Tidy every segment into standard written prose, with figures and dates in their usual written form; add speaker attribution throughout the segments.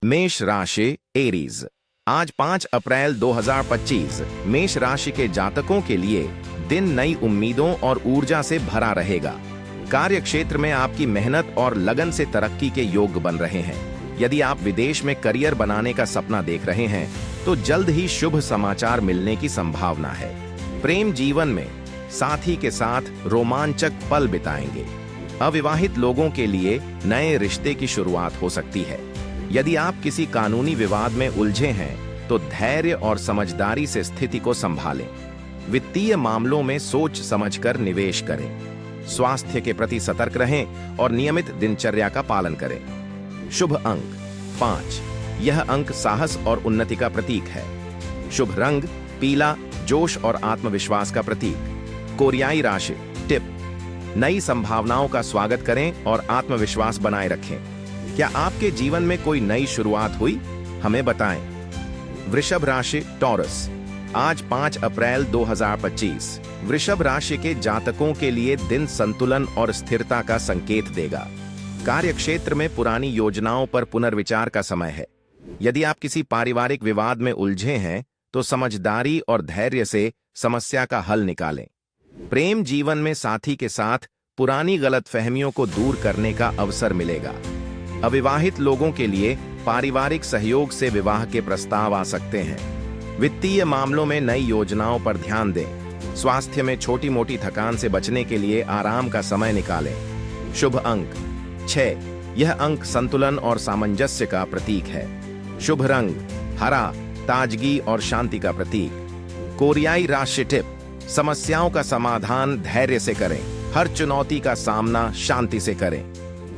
Speaker 1: मेष राशि एरीज। आज 5 अप्रैल 2025 मेष राशि के जातकों के लिए दिन नई उम्मीदों और ऊर्जा से भरा रहेगा। कार्य क्षेत्र में आपकी मेहनत और लगन से तरक्की के योग बन रहे हैं। यदि आप विदेश में करियर बनाने का सपना देख रहे हैं तो जल्द ही शुभ समाचार मिलने की संभावना है। प्रेम जीवन में साथी के साथ रोमांचक पल बिताएंगे। अविवाहित लोगों के लिए नए रिश्ते की शुरुआत हो सकती है। यदि आप किसी कानूनी विवाद में उलझे हैं तो धैर्य और समझदारी से स्थिति को संभालें। वित्तीय मामलों में सोच समझकर निवेश करें। स्वास्थ्य के प्रति सतर्क रहें और नियमित दिनचर्या का पालन करें। शुभ अंक 5। यह अंक साहस और उन्नति का प्रतीक है। शुभ रंग पीला, जोश और आत्मविश्वास का प्रतीक। कोरियाई राशि टिप: नई संभावनाओं का स्वागत करें और आत्मविश्वास बनाए रखें। क्या आपके जीवन में कोई नई शुरुआत हुई? हमें बताएं। वृषभ राशि टॉरस। आज 5 अप्रैल 2025 वृषभ राशि के जातकों के लिए दिन संतुलन और स्थिरता का संकेत देगा। कार्यक्षेत्र में पुरानी योजनाओं पर पुनर्विचार का समय है। यदि आप किसी पारिवारिक विवाद में उलझे हैं तो समझदारी और धैर्य से समस्या का हल निकालें। प्रेम जीवन में साथी के साथ पुरानी गलतफहमियों को दूर करने का अवसर मिलेगा। अविवाहित लोगों के लिए पारिवारिक सहयोग से विवाह के प्रस्ताव आ सकते हैं। वित्तीय मामलों में नई योजनाओं पर ध्यान दें। स्वास्थ्य में छोटी मोटी थकान से बचने के लिए आराम का समय निकालें। शुभ अंक 6। यह अंक संतुलन और सामंजस्य का प्रतीक है। शुभ रंग हरा, ताजगी और शांति का प्रतीक। कोरियाई राशि टिप: समस्याओं का समाधान धैर्य से करें। हर चुनौती का सामना शांति से करें।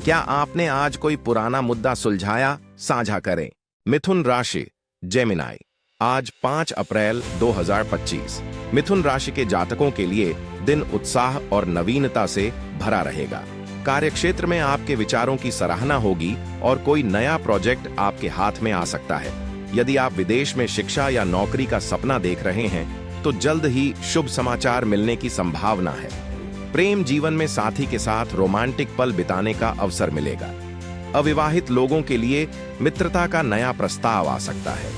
Speaker 1: क्या आपने आज कोई पुराना मुद्दा सुलझाया? साझा करें। मिथुन राशि जेमिनाई। आज 5 अप्रैल 2025 मिथुन राशि के जातकों के लिए दिन उत्साह और नवीनता से भरा रहेगा। कार्यक्षेत्र में आपके विचारों की सराहना होगी और कोई नया प्रोजेक्ट आपके हाथ में आ सकता है। यदि आप विदेश में शिक्षा या नौकरी का सपना देख रहे हैं तो जल्द ही शुभ समाचार मिलने की संभावना है। प्रेम जीवन में साथी के साथ रोमांटिक पल बिताने का अवसर मिलेगा। अविवाहित लोगों के लिए मित्रता का नया प्रस्ताव आ सकता है।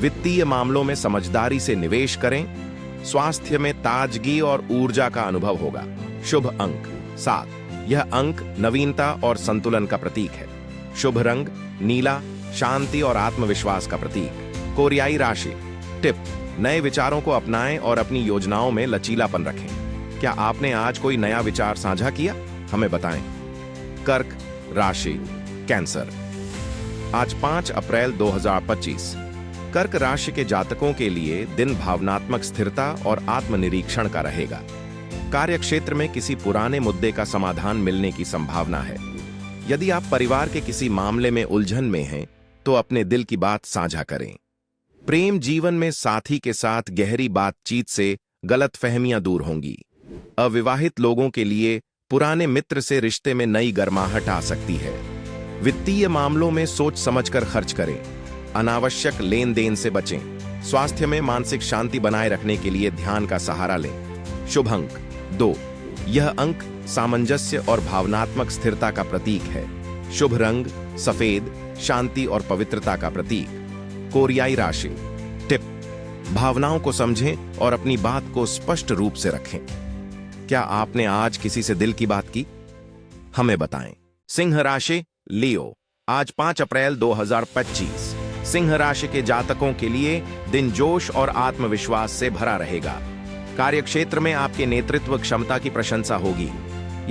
Speaker 1: वित्तीय मामलों में समझदारी से निवेश करें। स्वास्थ्य में ताजगी और ऊर्जा का अनुभव होगा। शुभ अंक 7। यह अंक नवीनता और संतुलन का प्रतीक है। शुभ रंग नीला, शांति और आत्मविश्वास का प्रतीक। कोरियाई राशि टिप: नए विचारों को अपनाएं और अपनी योजनाओं में लचीलापन रखें। क्या आपने आज कोई नया विचार साझा किया? हमें बताएं। कर्क राशि कैंसर। आज 5 अप्रैल 2025 कर्क राशि के जातकों के लिए दिन भावनात्मक स्थिरता और आत्मनिरीक्षण का रहेगा। कार्यक्षेत्र में किसी पुराने मुद्दे का समाधान मिलने की संभावना है। यदि आप परिवार के किसी मामले में उलझन में हैं तो अपने दिल की बात साझा करें। प्रेम जीवन में साथी के साथ गहरी बातचीत से गलतफहमियां दूर होंगी। अविवाहित लोगों के लिए पुराने मित्र से रिश्ते में नई गर्माहट आ सकती है। वित्तीय मामलों में सोच समझकर खर्च करें। अनावश्यक लेन देन से बचें। स्वास्थ्य में मानसिक शांति बनाए रखने के लिए ध्यान का सहारा लें। शुभ अंक 2। यह अंक सामंजस्य और भावनात्मक स्थिरता का प्रतीक है। शुभ रंग सफेद, शांति और पवित्रता का प्रतीक। कोरियाई राशि टिप: भावनाओं को समझें और अपनी बात को स्पष्ट रूप से रखें। क्या आपने आज किसी से दिल की बात की? हमें बताएं। सिंह राशि लियो। आज 5 अप्रैल 2025 सिंह राशि के जातकों के लिए दिन जोश और आत्मविश्वास से भरा रहेगा। कार्यक्षेत्र में आपके नेतृत्व क्षमता की प्रशंसा होगी।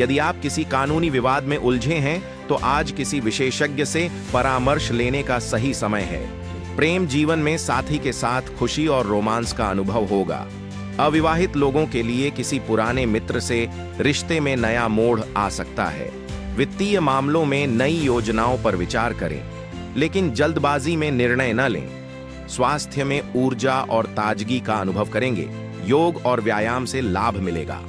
Speaker 1: यदि आप किसी कानूनी विवाद में उलझे हैं तो आज किसी विशेषज्ञ से परामर्श लेने का सही समय है। प्रेम जीवन में साथी के साथ खुशी और रोमांस का अनुभव होगा। अविवाहित लोगों के लिए किसी पुराने मित्र से रिश्ते में नया मोड़ आ सकता है। वित्तीय मामलों में नई योजनाओं पर विचार करें, लेकिन जल्दबाजी में निर्णय न लें। स्वास्थ्य में ऊर्जा और ताजगी का अनुभव करेंगे। योग और व्यायाम से लाभ मिलेगा।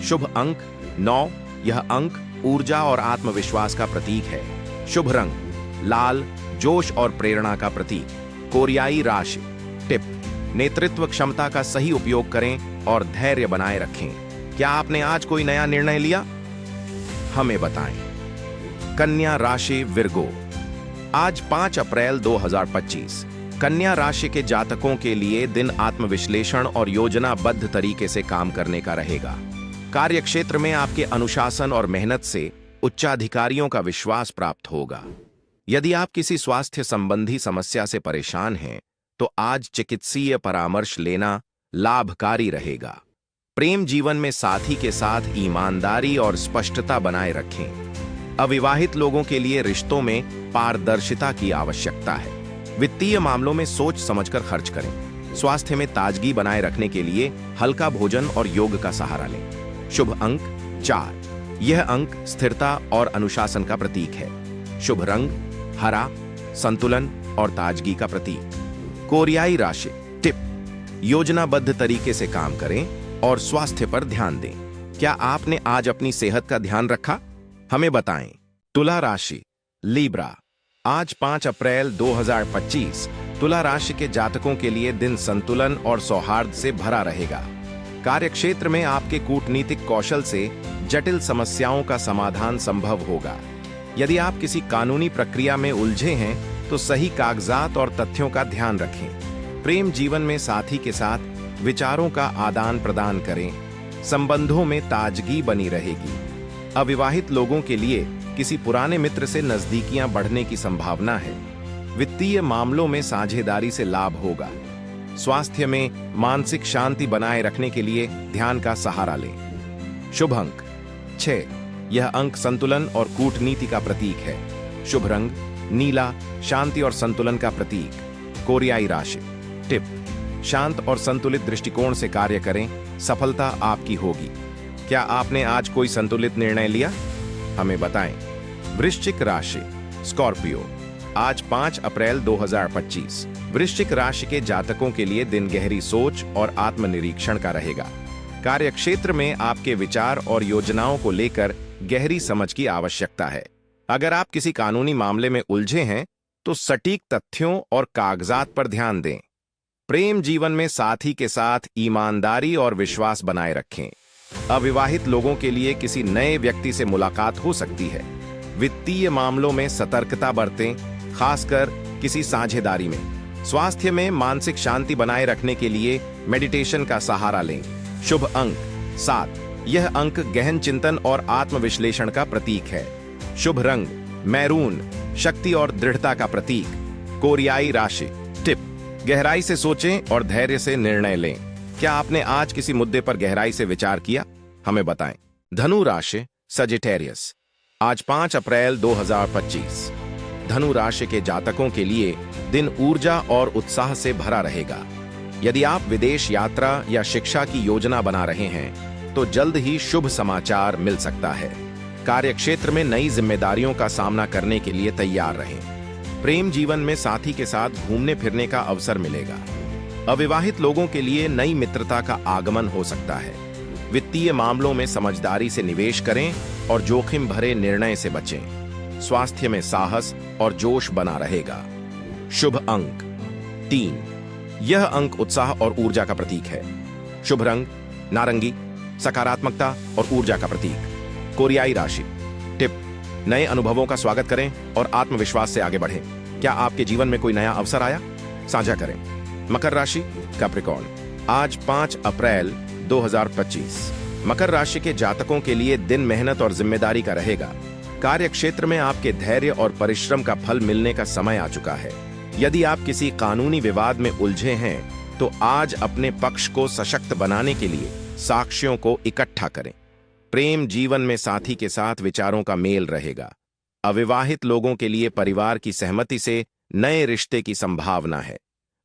Speaker 1: शुभ अंक 9। यह अंक ऊर्जा और आत्मविश्वास का प्रतीक है। शुभ रंग लाल, जोश और प्रेरणा का प्रतीक। कोरियाई राशि टिप: नेतृत्व क्षमता का सही उपयोग करें और धैर्य बनाए रखें। क्या आपने आज कोई नया निर्णय लिया? हमें बताएं। कन्या राशि विर्गो। आज 5 अप्रैल 2025 कन्या राशि के जातकों के लिए दिन आत्मविश्लेषण और योजनाबद्ध तरीके से काम करने का रहेगा। कार्यक्षेत्र में आपके अनुशासन और मेहनत से उच्चाधिकारियों का विश्वास प्राप्त होगा। यदि आप किसी स्वास्थ्य संबंधी समस्या से परेशान हैं, तो आज चिकित्सीय परामर्श लेना लाभकारी रहेगा। प्रेम जीवन में साथी के साथ ईमानदारी और स्पष्टता बनाए रखें। अविवाहित लोगों के लिए रिश्तों में पारदर्शिता की आवश्यकता है। वित्तीय मामलों में सोच समझकर खर्च करें। स्वास्थ्य में ताजगी बनाए रखने के लिए हल्का भोजन और योग का सहारा लें। शुभ अंक 4। यह अंक स्थिरता और अनुशासन का प्रतीक है। शुभ रंग हरा, संतुलन और ताजगी का प्रतीक। कोरियाई राशि टिप: योजनाबद्ध तरीके से काम करें और स्वास्थ्य पर ध्यान दें। क्या आपने आज अपनी सेहत का ध्यान रखा? हमें बताएं। तुला राशि लीब्रा। आज 5 अप्रैल 2025 तुला राशि के जातकों के लिए दिन संतुलन और सौहार्द से भरा रहेगा। कार्यक्षेत्र में आपके कूटनीतिक कौशल से जटिल समस्याओं का समाधान संभव होगा। यदि आप किसी कानूनी प्रक्रिया में उलझे हैं, तो सही कागजात और तथ्यों का ध्यान रखें। प्रेम जीवन में साथी के साथ विचारों का आदान प्रदान करें। संबंधों में ताजगी बनी रहेगी। अविवाहित लोगों के लिए किसी पुराने मित्र से नजदीकियां बढ़ने की संभावना है। वित्तीय मामलों में साझेदारी से लाभ होगा। स्वास्थ्य में मानसिक शांति बनाए रखने के लिए ध्यान का सहारा लें। शुभ अंक 6। यह अंक संतुलन और कूटनीति का प्रतीक है। शुभ रंग नीला, शांति और संतुलन का प्रतीक। कोरियाई राशि टिप: शांत और संतुलित दृष्टिकोण से कार्य करें, सफलता आपकी होगी। क्या आपने आज कोई संतुलित निर्णय लिया? हमें बताएं। वृश्चिक राशि स्कॉर्पियो। आज 5 अप्रैल 2025 वृश्चिक राशि के जातकों के लिए दिन गहरी सोच और आत्मनिरीक्षण का रहेगा। कार्यक्षेत्र में आपके विचार और योजनाओं को लेकर गहरी समझ की आवश्यकता है। अगर आप किसी कानूनी मामले में उलझे हैं, तो सटीक तथ्यों और कागजात पर ध्यान दें। प्रेम जीवन में साथी के साथ ईमानदारी और विश्वास बनाए रखें। अविवाहित लोगों के लिए किसी नए व्यक्ति से मुलाकात हो सकती है। वित्तीय मामलों में सतर्कता बरतें, खासकर किसी साझेदारी में। स्वास्थ्य में मानसिक शांति बनाए रखने के लिए मेडिटेशन का सहारा लें। शुभ अंक 7। यह अंक गहन चिंतन और आत्मविश्लेषण का प्रतीक है। शुभ रंग मैरून, शक्ति और दृढ़ता का प्रतीक। कोरियाई राशि टिप: गहराई से सोचें और धैर्य से निर्णय लें। क्या आपने आज किसी मुद्दे पर गहराई से विचार किया? हमें बताएं। धनु राशि सजिटेरियस। आज 5 अप्रैल 2025 धनु राशि के जातकों के लिए दिन ऊर्जा और उत्साह से भरा रहेगा। यदि आप विदेश यात्रा या शिक्षा की योजना बना रहे हैं, तो जल्द ही शुभ समाचार मिल सकता है। कार्यक्षेत्र में नई जिम्मेदारियों का सामना करने के लिए तैयार रहें। प्रेम जीवन में साथी के साथ घूमने फिरने का अवसर मिलेगा। अविवाहित लोगों के लिए नई मित्रता का आगमन हो सकता है। वित्तीय मामलों में समझदारी से निवेश करें और जोखिम भरे निर्णय से बचें। स्वास्थ्य में साहस और जोश बना रहेगा। शुभ अंक 3। यह अंक उत्साह और ऊर्जा का प्रतीक है। शुभ रंग नारंगी, सकारात्मकता और ऊर्जा का प्रतीक। कोरियाई राशि टिप: नए अनुभवों का स्वागत करें और आत्मविश्वास से आगे बढ़ें। क्या आपके जीवन में कोई नया अवसर आया? साझा करें। मकर राशि कैप्रिकॉर्न। आज 5 अप्रैल 2025 मकर राशि के जातकों के लिए दिन मेहनत और जिम्मेदारी का रहेगा। कार्यक्षेत्र में आपके धैर्य और परिश्रम का फल मिलने का समय आ चुका है। यदि आप किसी कानूनी विवाद में उलझे हैं, तो आज अपने पक्ष को सशक्त बनाने के लिए साक्ष्यों को इकट्ठा करें। प्रेम जीवन में साथी के साथ विचारों का मेल रहेगा। अविवाहित लोगों के लिए परिवार की सहमति से नए रिश्ते की संभावना है।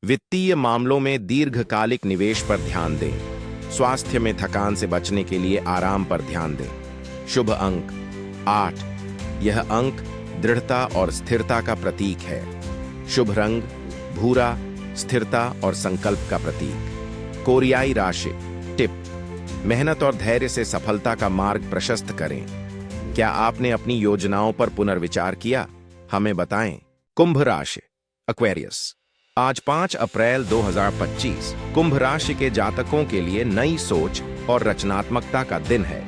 Speaker 1: वित्तीय मामलों में दीर्घकालिक निवेश पर ध्यान दें। स्वास्थ्य में थकान से बचने के लिए आराम पर ध्यान दें। शुभ अंक 8। यह अंक दृढ़ता और स्थिरता का प्रतीक है। शुभ रंग भूरा, स्थिरता और संकल्प का प्रतीक। कोरियाई राशि टिप: मेहनत और धैर्य से सफलता का मार्ग प्रशस्त करें। क्या आपने अपनी योजनाओं पर पुनर्विचार किया? हमें बताएं। कुंभ राशि एक्वेरियस। आज 5 अप्रैल 2025 कुंभ राशि के जातकों के लिए नई सोच और रचनात्मकता का दिन है।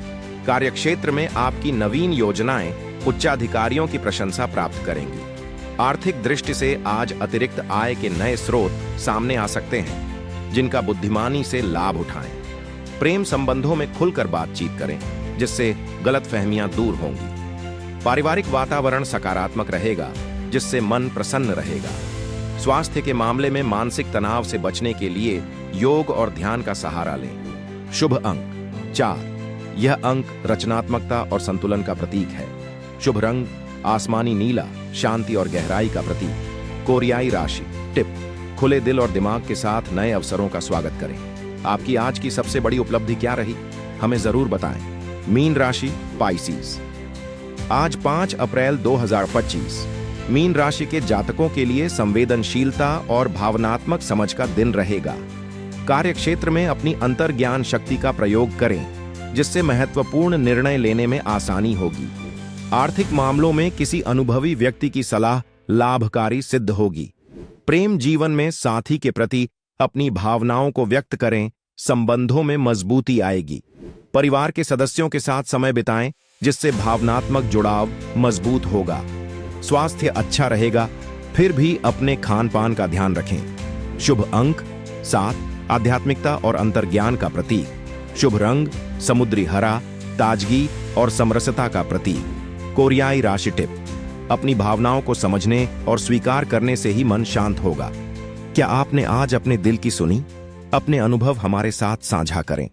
Speaker 1: कार्यक्षेत्र में आपकी नवीन योजनाएं उच्चाधिकारियों की प्रशंसा प्राप्त करेंगी। आर्थिक दृष्टि से आज अतिरिक्त आय के नए स्रोत सामने आ सकते हैं, जिनका बुद्धिमानी से लाभ उठाएं। प्रेम संबंधों में खुलकर बातचीत करें, जिससे गलतफहमियां दूर होंगी। पारिवारिक वातावरण सकारात्मक रहेगा, जिससे मन प्रसन्न रहेगा। स्वास्थ्य के मामले में मानसिक तनाव से बचने के लिए योग और ध्यान का सहारा लें। शुभ अंक 4। यह अंक रचनात्मकता और संतुलन का प्रतीक है। शुभ रंग आसमानी नीला, शांति और गहराई का प्रतीक। कोरियाई राशि टिप: खुले दिल और दिमाग के साथ नए अवसरों का स्वागत करें। आपकी आज की सबसे बड़ी उपलब्धि क्या रही, हमें जरूर बताएं। मीन राशि पाइसेस। आज 5 अप्रैल 2025 मीन राशि के जातकों के लिए संवेदनशीलता और भावनात्मक समझ का दिन रहेगा। कार्यक्षेत्र में अपनी अंतर्ज्ञान शक्ति का प्रयोग करें, जिससे महत्वपूर्ण निर्णय लेने में आसानी होगी। आर्थिक मामलों में किसी अनुभवी व्यक्ति की सलाह लाभकारी सिद्ध होगी। प्रेम जीवन में साथी के प्रति अपनी भावनाओं को व्यक्त करें, संबंधों में मजबूती आएगी। परिवार के सदस्यों के साथ समय बिताएं, जिससे भावनात्मक जुड़ाव मजबूत होगा। स्वास्थ्य अच्छा रहेगा, फिर भी अपने खान पान का ध्यान रखें। शुभ अंक 7, आध्यात्मिकता और अंतर्ज्ञान का प्रतीक। शुभ रंग समुद्री हरा, ताजगी और समरसता का प्रतीक। कोरियाई राशि टिप: अपनी भावनाओं को समझने और स्वीकार करने से ही मन शांत होगा। क्या आपने आज अपने दिल की सुनी? अपने अनुभव हमारे साथ साझा करें।